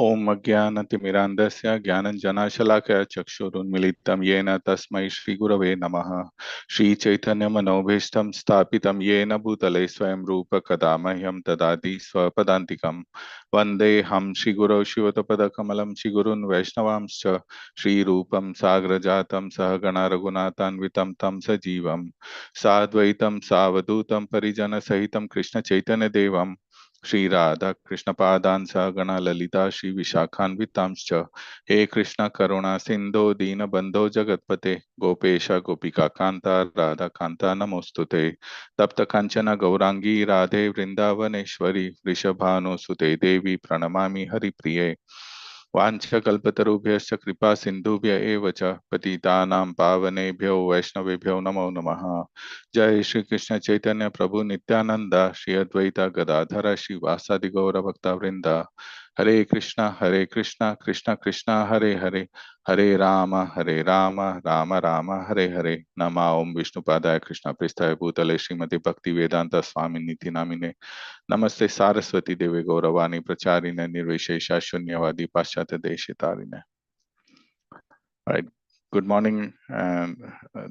ओम अज्ञानतिमिरान्धस्य ज्ञानञ्जनशलाकया चक्षुरुन्मीलितं येन तस्मै श्रीगुरवे नमः। श्रीचैतन्यमनोभीष्टं स्थापितं येन भूतले स्वयं रूप कदा मह्यं ददाति स्वपदान्तिकं। वन्देऽहं श्रीगुरौ शिवतपदकमलं श्रीगुरून् वैष्णवांश्च श्रीरूपं साग्रजातं सहगणा रघुनाथान्वितं तं सजीवं साद्वैतं सावधूतं परिजनसहितं कृष्णचैतन्यदेवं श्री राधा कृष्ण पादान सहगणा ललिता श्री विशाखान्वितांश्च हे कृष्ण करुणा सिंधो दीन बंधो जगतपते गोपेश गोपिका कांता राधा कांता नमोस्तुते तप्त कांचन गौरांगी राधे वृंदावनेश्वरी वृषभानुसुते देवी प्रणमामि हरिप्रिये वाञ्छकल्पतरुभ्यश्च कृपा सिन्धुभ्य एव च पतितानां पावनेभ्यो वैष्णवेभ्यो नमो नमः। जय श्री कृष्ण चैतन्य प्रभु नित्यानंद श्री अद्वैत गदाधर श्रीवासादि गौर भक्त वृंद हरे कृष्णा कृष्ण कृष्ण हरे हरे हरे राम राम राम हरे हरे नमा ओम विष्णुपादाय कृष्ण पृष्ठाय भूतले श्रीमति भक्ति वेदांत स्वामी निधि नामिने नमस्ते सारस्वती देवे गौरवाणी प्रचारिणे निर्विशेष शून्यवादी पाश्चात्य देशितारिणे. Right. Good morning, and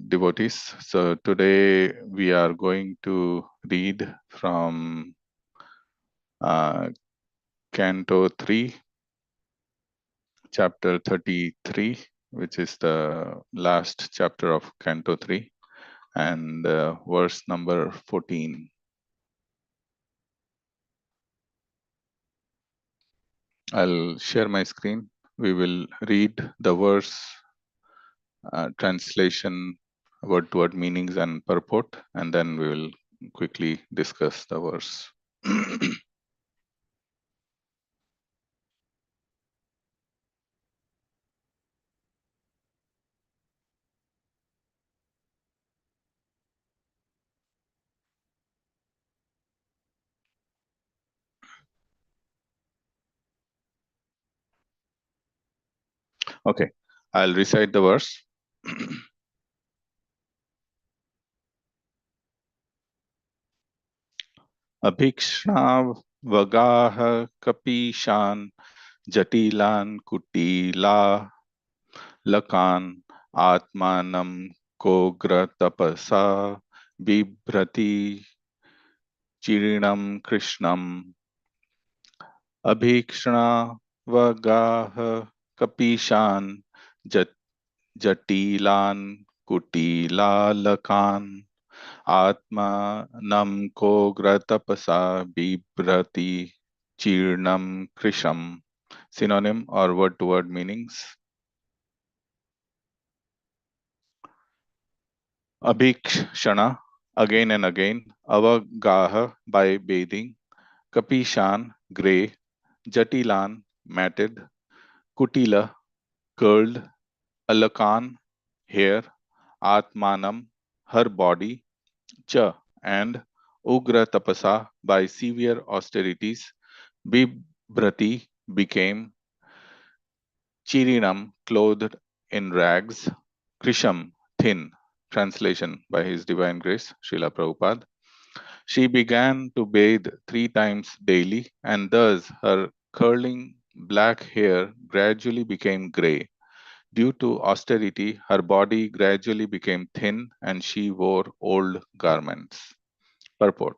devotees. So today we are going to read from Canto 3, Chapter 33, which is the last chapter of Canto 3, and verse number 14. I'll share my screen. We will read the verse translation, word-to-word meanings and purport, and then we will quickly discuss the verse. Okay, I'll recite the verse. Abhikshnav kapishan jatilan kutila lakan atmanam kogra tapasa bibrati chirinam krishnam. Abhikshnav kapishan jatilan kutilalakan atmanam kogra tapasa bibrati chirnam krisham. Synonym or word to word meanings. Abhikshana, again and again. Avagaha, by bathing. Kapishan, gray. Jatilan, matted. Kutila, curled. Alakan, hair. Atmanam, her body. Cha, and Ugra Tapasa, by severe austerities. Bibrati, became. Chirinam, clothed in rags. Krisham, thin. Translation by His Divine Grace, Srila Prabhupada. She began to bathe 3 times daily, and thus her curling black hair gradually became gray. Due to austerity, her body gradually became thin, and she wore old garments. Purport.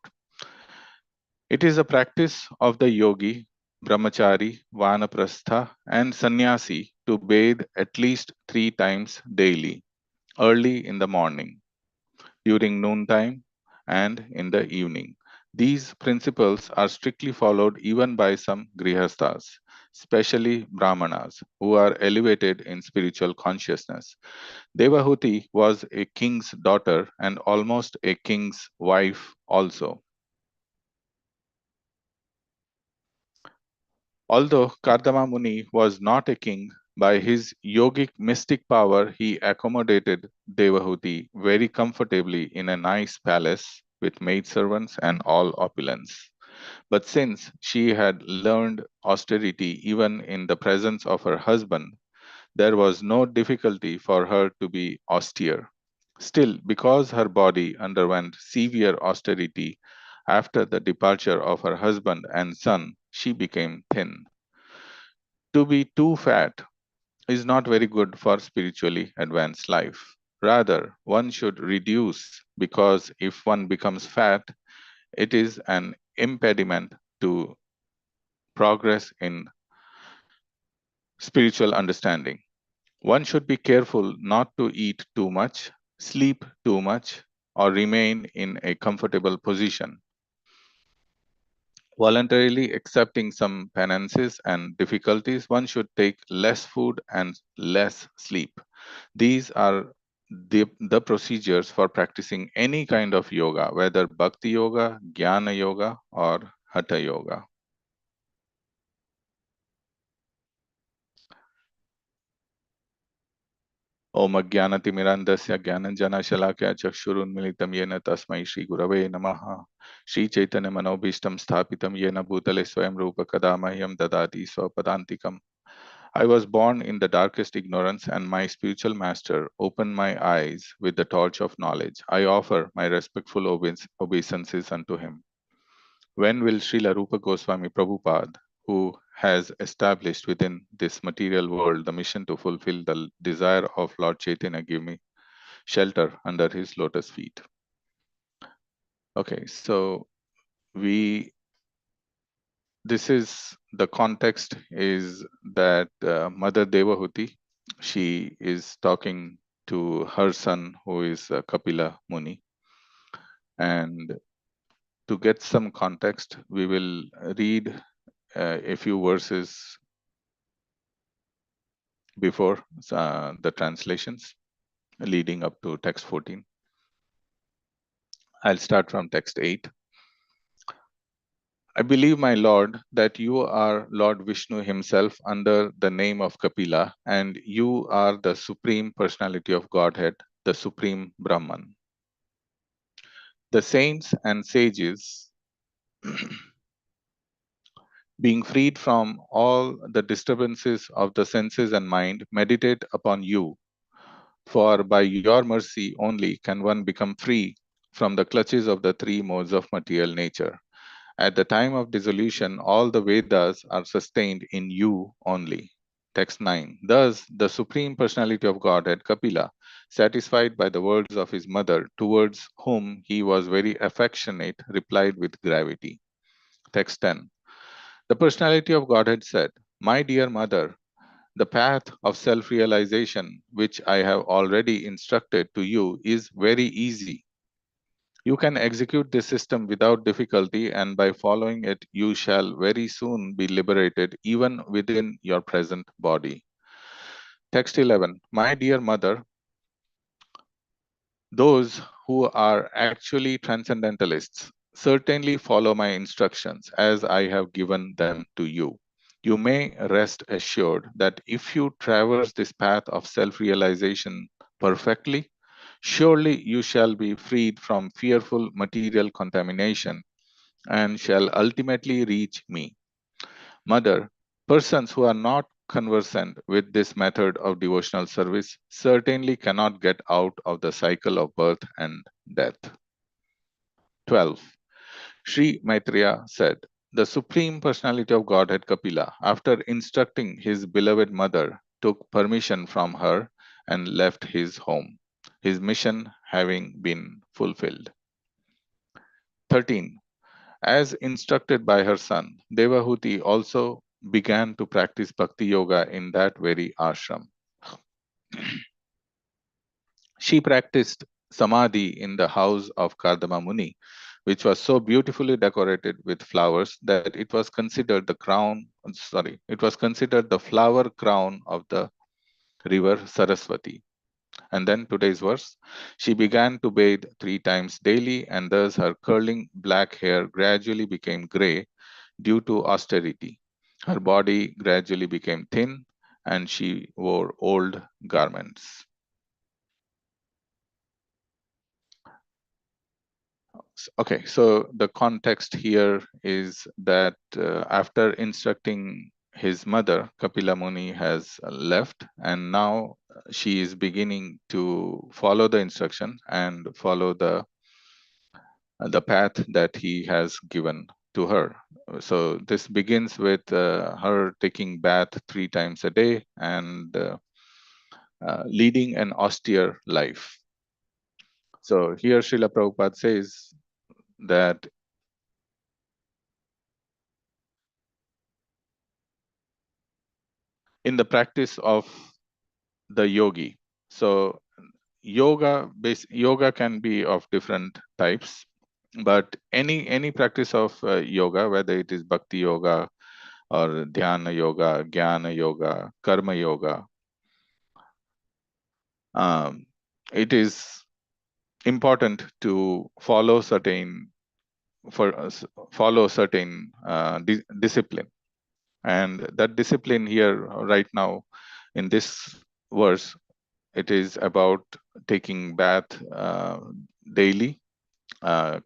It is a practice of the yogi, brahmachari, vanaprastha, and sannyasi to bathe at least 3 times daily, early in the morning, during noontime, and in the evening. These principles are strictly followed even by some grihasthas, especially brahmanas, who are elevated in spiritual consciousness. Devahuti was a king's daughter and almost a king's wife also. Although Kardama Muni was not a king, by his yogic mystic power he accommodated Devahuti very comfortably in a nice palace with maidservants and all opulence. But since she had learned austerity even in the presence of her husband, there was no difficulty for her to be austere. Still, because her body underwent severe austerity after the departure of her husband and son, she became thin. To be too fat is not very good for spiritually advanced life. Rather, one should reduce, because if one becomes fat, it is an impediment to progress in spiritual understanding. One should be careful not to eat too much, sleep too much, or remain in a comfortable position. Voluntarily accepting some penances and difficulties, one should take less food and less sleep. These are the procedures for practicing any kind of yoga, whether bhakti yoga, jnana yoga, or hatha yoga. Om Ajnanatimirandasya Jnananjana Chakshurunmilitam Yena Tasmai Shri Gurave Namaha. Shri Chaitanya Manobhishtam Sthapitam Yena Bhutale Swayam Rupa Kadamahyam Dadati Swapadantikam. I was born in the darkest ignorance, and my spiritual master opened my eyes with the torch of knowledge. I offer my respectful obeisances unto him. When will Srila Rupa Goswami Prabhupada, who has established within this material world the mission to fulfill the desire of Lord Chaitanya, give me shelter under his lotus feet? Okay, so this is the context is that Mother Devahuti, she is talking to her son, who is Kapila Muni. And to get some context, we will read a few verses before the translations leading up to text 14. I'll start from text 8. I believe, my Lord, that you are Lord Vishnu himself under the name of Kapila, and you are the Supreme Personality of Godhead, the Supreme Brahman. The saints and sages, being freed from all the disturbances of the senses and mind, meditate upon you. For by your mercy only can one become free from the clutches of the three modes of material nature. At the time of dissolution, all the Vedas are sustained in you only. Text 9. Thus, the Supreme Personality of Godhead, Kapila, satisfied by the words of his mother, towards whom he was very affectionate, replied with gravity. Text 10. The Personality of Godhead said, My dear mother, the path of self realization, which I have already instructed to you, is very easy. You can execute this system without difficulty, and by following it, you shall very soon be liberated even within your present body. Text 11. My dear mother, those who are actually transcendentalists certainly follow my instructions as I have given them to you. You may rest assured that if you traverse this path of self realization perfectly, surely you shall be freed from fearful material contamination and shall ultimately reach me. Mother, persons who are not conversant with this method of devotional service certainly cannot get out of the cycle of birth and death. 12. Sri Maitreya said, the Supreme Personality of Godhead Kapila, after instructing his beloved mother, took permission from her and left his home, his mission having been fulfilled. 13. As instructed by her son, Devahuti also began to practice bhakti yoga in that very ashram. She practiced samadhi in the house of Kardama Muni, which was so beautifully decorated with flowers that it was considered the flower crown of the river Saraswati. And then today's verse, she began to bathe 3 times daily, and thus her curling black hair gradually became gray due to austerity. Her body gradually became thin, and she wore old garments. Okay, so the context here is that after instructing his mother, Kapila Muni has left, and now she is beginning to follow the instruction and follow the path that he has given to her. So this begins with her taking bath 3 times a day and leading an austere life. So here Srila Prabhupada says that in the practice of the yogi, so yoga can be of different types, but any practice of yoga, whether it is bhakti yoga or dhyana yoga, jnana yoga, karma yoga, it is important to follow certain discipline, and that discipline here right now in this verse, it is about taking bath daily,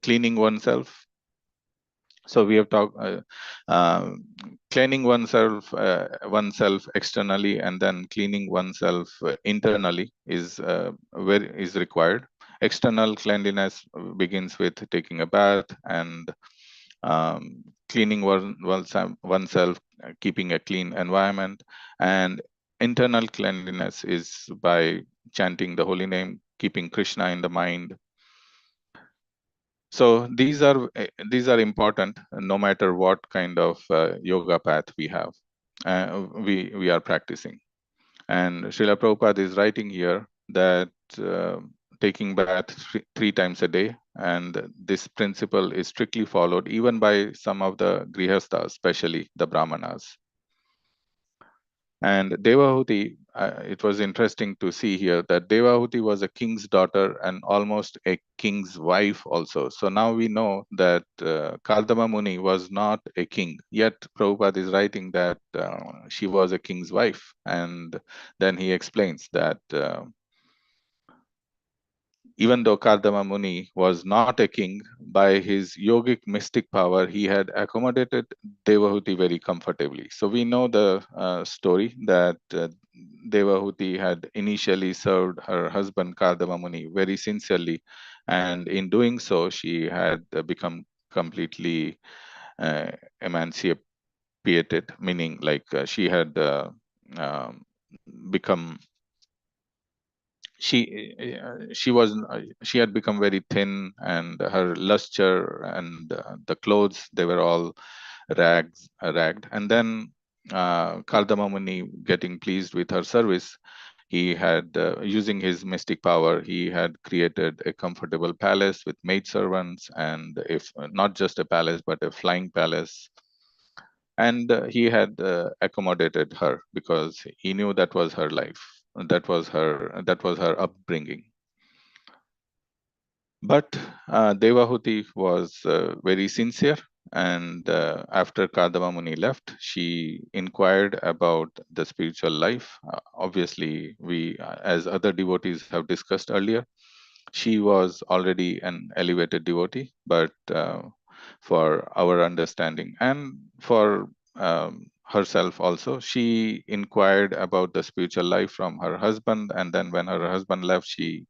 cleaning oneself. So we have talked uh, cleaning oneself externally and then cleaning oneself internally is required. External cleanliness begins with taking a bath and cleaning oneself, keeping a clean environment, and internal cleanliness is by chanting the holy name, keeping Krishna in the mind. So these are important no matter what kind of yoga path we have, we are practicing. And Srila Prabhupada is writing here that taking bath 3 times a day, and this principle is strictly followed even by some of the grihasthas, especially the brahmanas. And Devahuti, it was interesting to see here that Devahuti was a king's daughter and almost a king's wife also. So now we know that Kardama Muni was not a king, yet Prabhupada is writing that she was a king's wife. And then he explains that even though Kardama Muni was not a king, by his yogic mystic power, he had accommodated Devahuti very comfortably. So we know the story that Devahuti had initially served her husband Kardama Muni very sincerely, and in doing so, she had become completely emancipated, meaning like she had um, become she had become very thin, and her luster and the clothes, they were all ragged. And then Kardama Muni, getting pleased with her service, he had using his mystic power, he had created a comfortable palace with maidservants, and if not just a palace but a flying palace. And he had accommodated her because he knew that was her life, that was her upbringing. But Devahuti was very sincere, and after Kadava Muni left, she inquired about the spiritual life. Obviously, as other devotees have discussed earlier, she was already an elevated devotee, but for our understanding and for herself also, she inquired about the spiritual life from her husband, and then when her husband left, she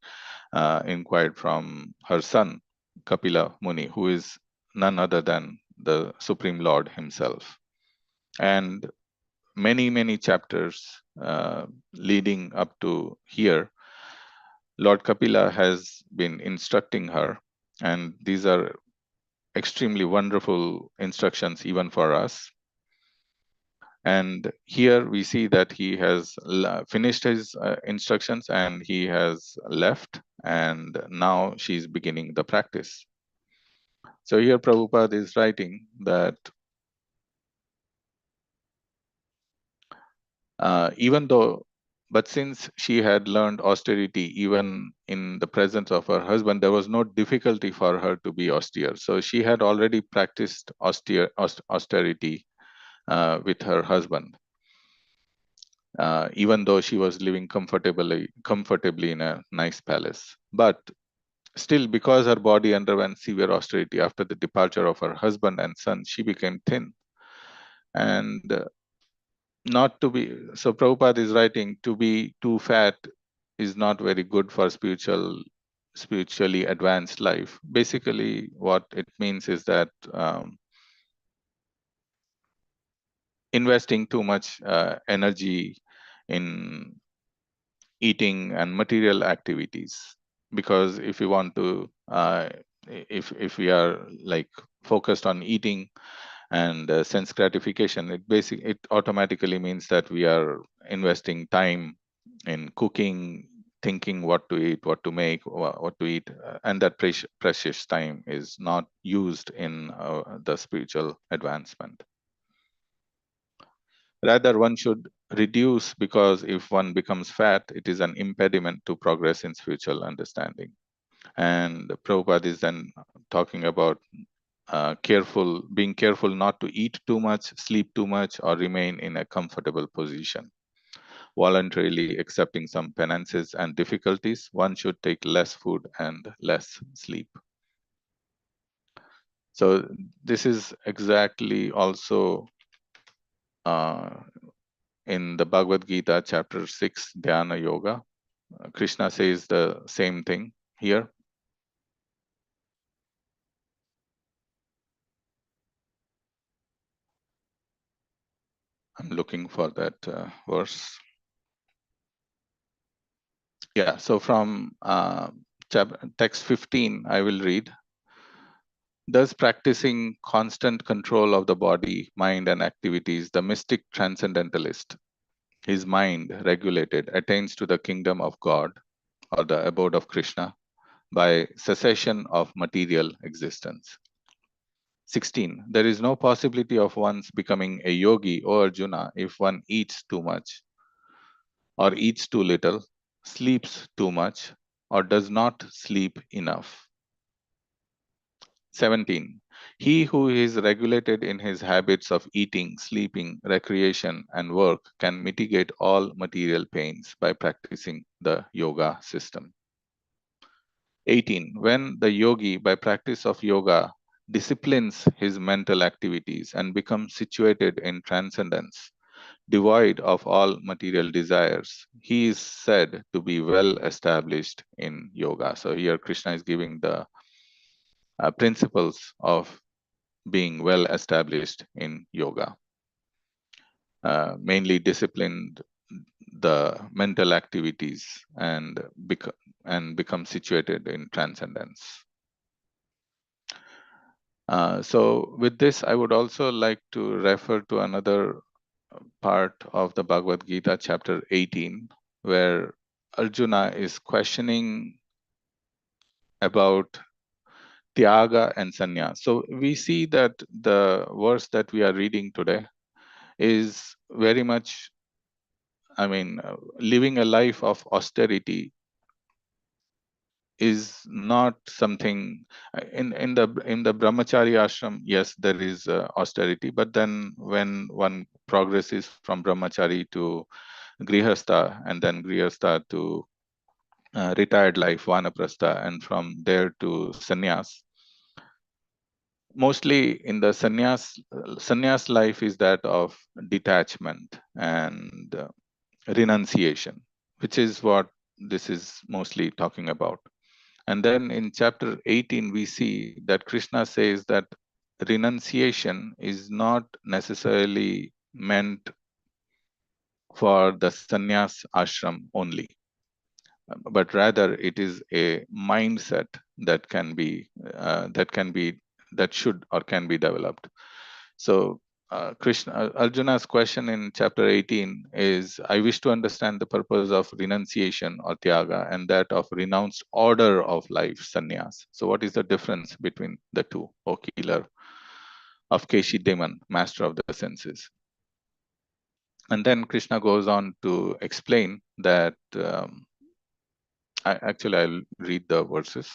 inquired from her son, Kapila Muni, who is none other than the Supreme Lord himself. And many chapters leading up to here, Lord Kapila has been instructing her, and these are extremely wonderful instructions even for us. And here we see that he has finished his instructions and he has left, and now she's beginning the practice. So here Prabhupada is writing that but since she had learned austerity even in the presence of her husband, there was no difficulty for her to be austere. So she had already practiced austerity with her husband, even though she was living comfortably in a nice palace. But still, because her body underwent severe austerity after the departure of her husband and son, she became thin. And not to be, so Prabhupada is writing, to be too fat is not very good for spiritually advanced life. Basically, what it means is that investing too much energy in eating and material activities. Because if we want to if we are like focused on eating and sense gratification, it automatically means that we are investing time in cooking, thinking what to eat, what to make, what to eat, and that precious time is not used in the spiritual advancement. Rather, one should reduce, because if one becomes fat, it is an impediment to progress in spiritual understanding. And Prabhupada is then talking about being careful not to eat too much, sleep too much, or remain in a comfortable position. Voluntarily accepting some penances and difficulties, one should take less food and less sleep. So this is exactly also in the Bhagavad Gita, chapter 6, Dhyana Yoga. Krishna says the same thing here. I'm looking for that verse. Yeah, so from text 15, I will read. Thus, practicing constant control of the body, mind, and activities, the mystic transcendentalist, his mind regulated, attains to the kingdom of God or the abode of Krishna by cessation of material existence. 16. There is no possibility of one's becoming a yogi, O Arjuna, if one eats too much, or eats too little, sleeps too much, or does not sleep enough. 17. He who is regulated in his habits of eating, sleeping, recreation, and work can mitigate all material pains by practicing the yoga system. 18. When the yogi, by practice of yoga, disciplines his mental activities and becomes situated in transcendence, devoid of all material desires, he is said to be well established in yoga. So here Krishna is giving the principles of being well established in yoga. Mainly disciplined the mental activities and become situated in transcendence. So with this, I would also like to refer to another part of the Bhagavad Gita, chapter 18, where Arjuna is questioning about Tyaga and Sannyas. So we see that the verse that we are reading today is very much, living a life of austerity is not something in the brahmachari ashram. Yes, there is austerity, but then when one progresses from brahmachari to grihastha, and then grihastha to retired life, vanaprastha, and from there to sannyas, mostly in the sannyas life is that of detachment and renunciation, which is what this is mostly talking about. And then in chapter 18, we see that Krishna says that renunciation is not necessarily meant for the sannyas ashram only, but rather it is a mindset that that should or can be developed. So Arjuna's question in chapter 18 is, I wish to understand the purpose of renunciation or tyaga and that of renounced order of life, sannyas. So what is the difference between the two, O killer of Keshi Demon, master of the senses? And then Krishna goes on to explain that, I'll read the verses.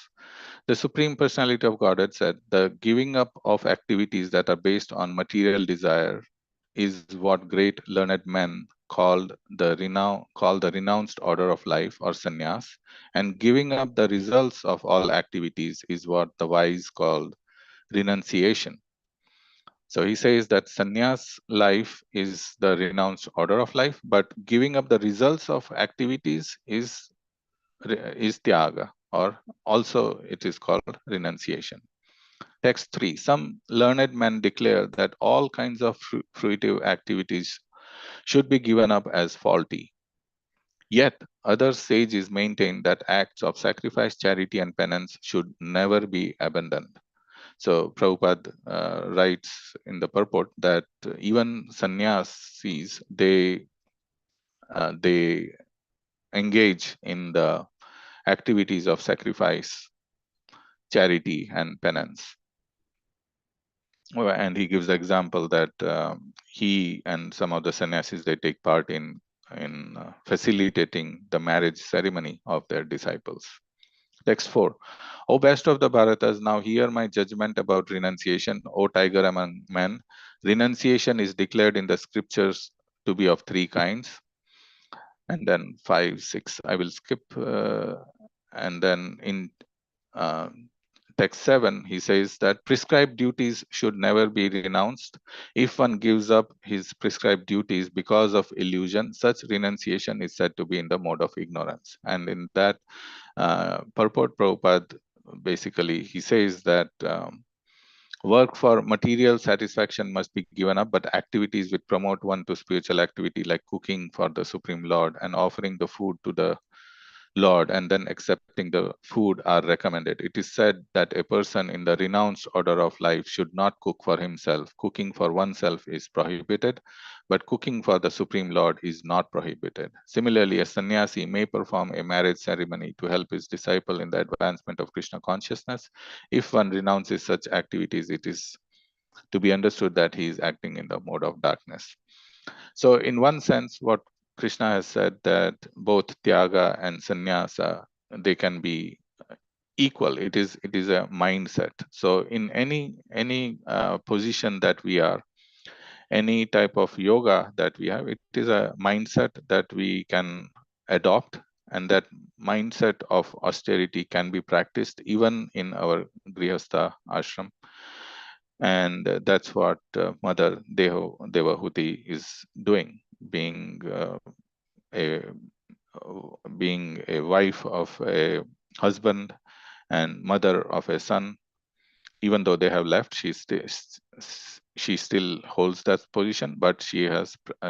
The Supreme Personality of Godhead said, the giving up of activities that are based on material desire is what great learned men called the renounced order of life, or sannyas, and giving up the results of all activities is what the wise called renunciation. So he says that sannyas life is the renounced order of life, but giving up the results of activities is tyaga, or also it is called renunciation. Text 3. Some learned men declare that all kinds of fruitive activities should be given up as faulty. Yet, other sages maintain that acts of sacrifice, charity, and penance should never be abandoned. So, Prabhupada writes in the purport that even sannyasis, they engage in the activities of sacrifice, charity, and penance. And he gives the example that he and some of the sannyasis, they take part in facilitating the marriage ceremony of their disciples. Text 4. O best of the Bharatas, now hear my judgment about renunciation. O tiger among men, renunciation is declared in the scriptures to be of three kinds. And then 5, 6, I will skip. And then in text 7, he says that prescribed duties should never be renounced. If one gives up his prescribed duties because of illusion, such renunciation is said to be in the mode of ignorance. And in that purport, Prabhupada, basically, he says that work for material satisfaction must be given up, but activities which promote one to spiritual activity, like cooking for the Supreme Lord and offering the food to the Lord and then accepting the food, are recommended. It is said that a person in the renounced order of life should not cook for himself. Cooking for oneself is prohibited, but cooking for the Supreme Lord is not prohibited. Similarly, a sannyasi may perform a marriage ceremony to help his disciple in the advancement of Krishna consciousness. If one renounces such activities, it is to be understood that he is acting in the mode of darkness. So in one sense, what Krishna has said, that both Tyaga and Sannyasa, they can be equal. It is a mindset. So in any position that we are, any type of yoga that we have, it is a mindset that we can adopt, and that mindset of austerity can be practiced even in our Grihastha ashram. And that's what Mother Devahuti is doing, being a wife of a husband and mother of a son. Even though they have left, she still holds that position, but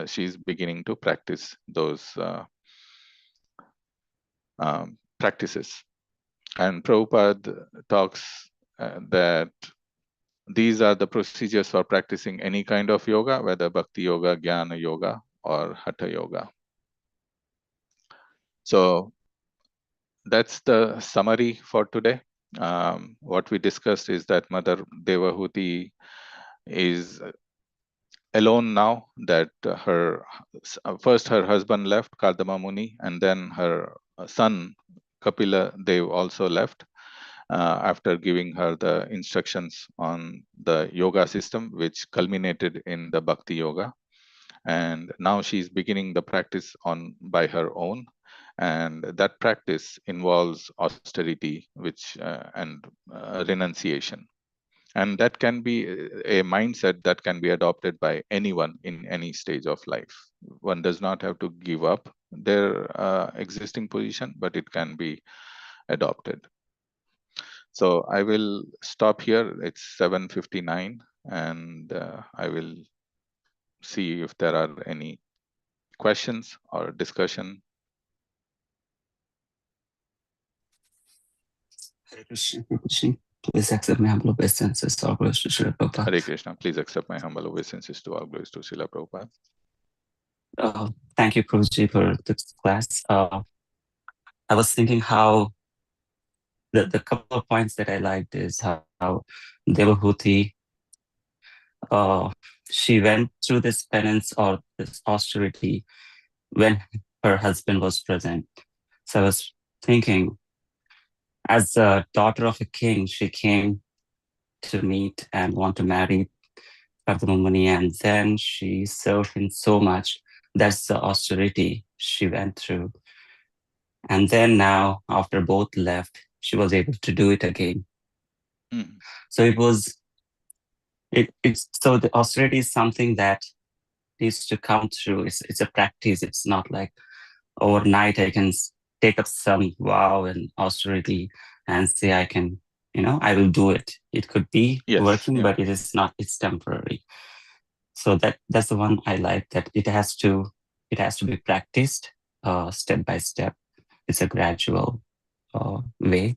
she's beginning to practice those practices. And Prabhupada talks that these are the procedures for practicing any kind of yoga, whether bhakti yoga, jnana yoga, or hatha yoga. So that's the summary for today. What we discussed is that Mother Devahuti is alone now, that first her husband left, Kardama Muni, and then her son Kapila Dev also left after giving her the instructions on the yoga system, which culminated in the Bhakti Yoga. And now she's beginning the practice by her own, and that practice involves austerity, and renunciation. And that can be a mindset that can be adopted by anyone in any stage of life. One does not have to give up their existing position, but it can be adopted. So I will stop here. It's 7:59, and I will see if there are any questions or discussion. Hare Krishna, Prabhuji. Please accept my humble obeisances. All glories to Srila Prabhupada. Hare Krishna. Please accept my humble obeisances to all glories to Srila Prabhupada. Thank you, Prabhuji, for this class. I was thinking how the couple of points that I liked is how Devahuti, she went through this penance or this austerity when her husband was present. So I was thinking, as a daughter of a king, she came to meet and want to marry Kardama Muni, and then she served him so much. That's the austerity she went through. And then now, after both left, she was able to do it again. So so the austerity is something that needs to come through. It's a practice. It's not like overnight I can take up some vow and austerity and say I can I will do it. It could be Yes. working, Yeah. but it is not. It's temporary. So that's the one I like, that it has to be practiced step by step. It's a gradual way.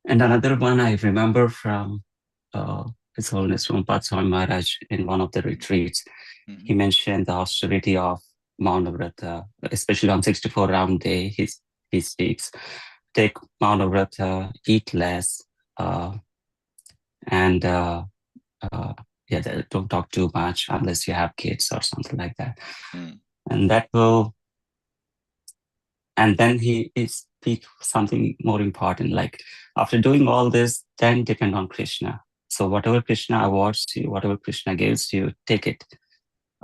And another one I remember from His Holiness Rumpad Swami Maharaj in one of the retreats. He mentioned the austerity of Mauna, especially on 64 round day. He speaks, take Mauna, eat less, and don't talk too much unless you have kids or something like that. And that will, and then he speak something more important, like after doing all this, then depend on Krishna. So whatever Krishna awards you, whatever Krishna gives you, take it.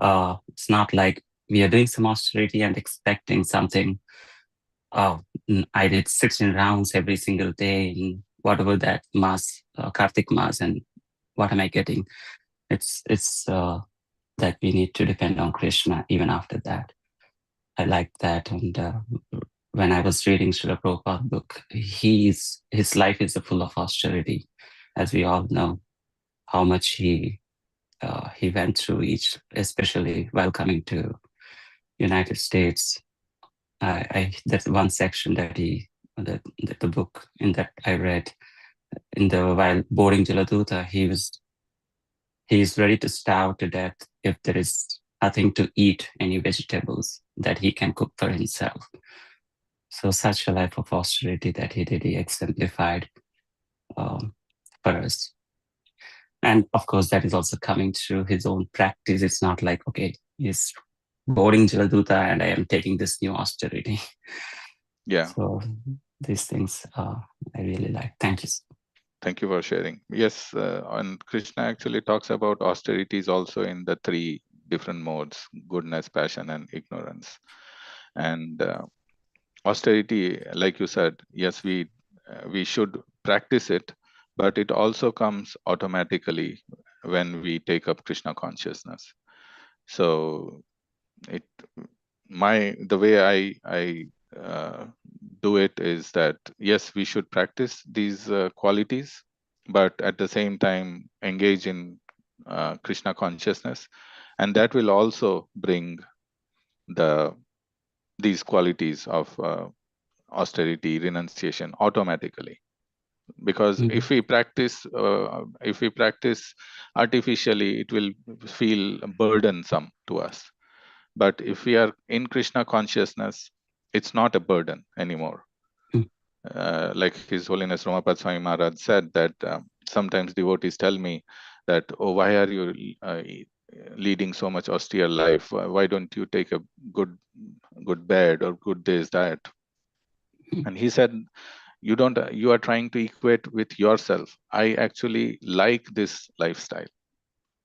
It's not like we are doing some austerity and expecting something. Oh, I did 16 rounds every single day in whatever that mass, Kartik mass, and what am I getting? It's that we need to depend on Krishna even after that. I like that. And when I was reading Srila Prabhupada's book, his life is full of austerity, as we all know how much he went through each, especially while coming to United States. That's one section that the book in that I read while boarding Jaladuta, he is ready to starve to death if there is nothing to eat, any vegetables that he can cook for himself. So such a life of austerity that he exemplified for us. And of course, that is also coming through his own practice. It's not like, okay, he's boarding Jaladuta and I am taking this new austerity. Yeah. So these things I really like. Thank you. Thank you for sharing. Yes, and Krishna actually talks about austerities also in the three different modes: goodness, passion, and ignorance. And austerity, like you said, yes, we should practice it, but it also comes automatically when we take up Krishna consciousness. So the way I do it is that yes, we should practice these qualities, but at the same time engage in Krishna consciousness, and that will also bring these qualities of austerity, renunciation automatically. Because if we practice artificially, it will feel burdensome to us. But if we are in Krishna consciousness, it's not a burden anymore. Like His Holiness Ramapad Swami Maharaj said that sometimes devotees tell me that, oh, why are you leading so much austere life? Why don't you take a good bed or good this, that? And he said, you are trying to equate with yourself. I actually like this lifestyle.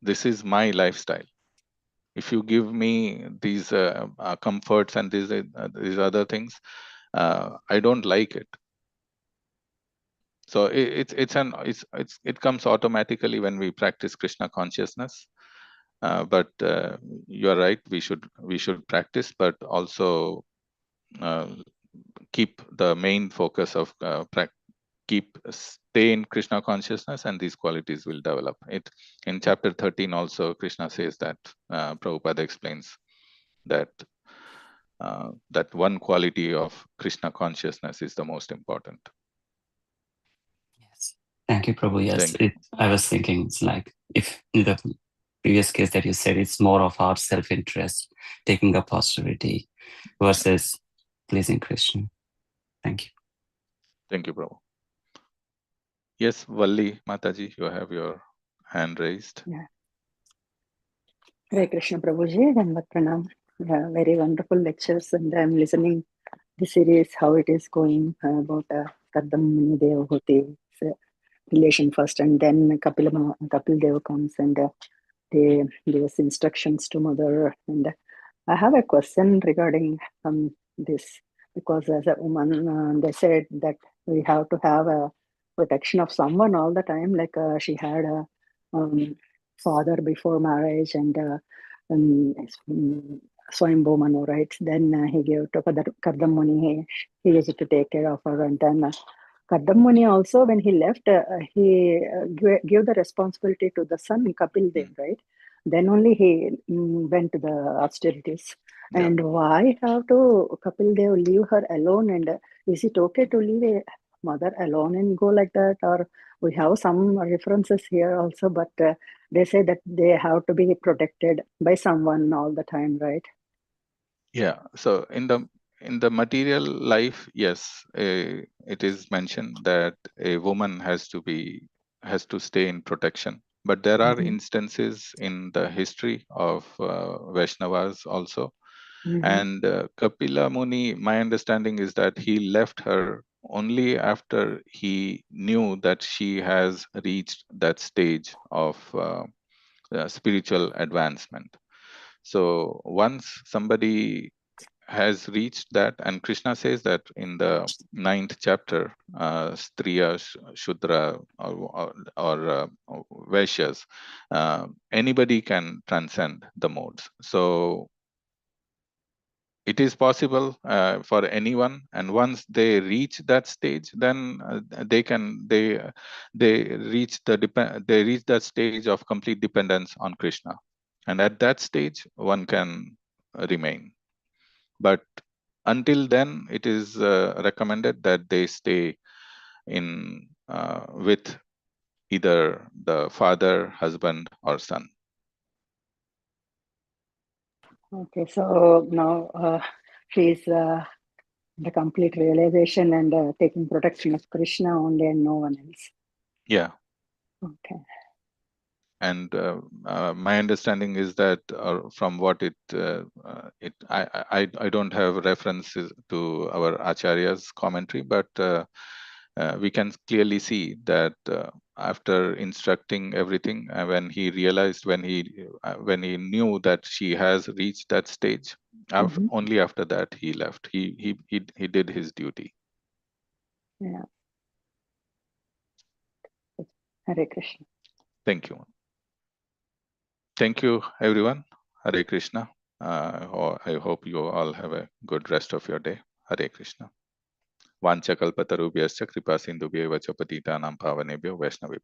This is my lifestyle. If you give me these comforts and these other things, I don't like it. So it comes automatically when we practice Krishna consciousness. But you are right. We should practice, but also keep the main focus of stay in Krishna consciousness, and these qualities will develop. It in chapter 13 also Krishna says that Prabhupada explains that that one quality of Krishna consciousness is the most important. Yes. Thank you, Prabhu. Yes, I was thinking it's like if in the previous case that you said, it's more of our self-interest, taking up austerity versus pleasing Krishna. Thank you. Thank you, Prabhu. Yes, Valli Mataji, you have your hand raised. Yeah. Hare Krishna Prabhuji, Dhanvat Pranam. Yeah, very wonderful lectures, and I'm listening the series how it is going about Kardam Muni Devahuti relation first, and then Kapil Dev comes and they give us instructions to mother. And I have a question regarding this, because as a woman, they said that we have to have a protection of someone all the time. Like she had a father before marriage, and Swayambhu Manu, right? Then he gave to Kardam Muni. He used to take care of her, and then Kardam Muni also, when he left, he gave the responsibility to the son Kapil Dev, right? Then only he went to the austerities. Yeah. And why have to Kapil Dev leave her alone? And is it okay to leave a mother alone and go like that? Or we have some references here also, but they say that they have to be protected by someone all the time, right? Yeah. So in the material life, yes, it is mentioned that a woman has to stay in protection. But there are instances in the history of Vaishnavas also. And Kapila Muni, my understanding is that he left her only after he knew that she has reached that stage of spiritual advancement. So once somebody has reached that, and Krishna says that in the 9th chapter, Striya, Shudra, or Vaishyas, anybody can transcend the modes. So it is possible for anyone, and once they reach that stage, then they reach that stage of complete dependence on Krishna, and at that stage one can remain. But until then, it is recommended that they stay in with either the father, husband, or son. Okay, so now she's the complete realization and taking protection of Krishna only and no one else. Yeah. Okay. And my understanding is that from what I don't have references to our Acharya's commentary, but we can clearly see that after instructing everything, when he realized, when he knew that she has reached that stage, only after that he left. He did his duty. Yeah. Hare Krishna. Thank you. Thank you, everyone. Hare Krishna. I hope you all have a good rest of your day. Hare Krishna. Vancha kalpatarubhyascha kripa sindhubhyev vacha patitanam pavanebhyo vaishnavibhyo.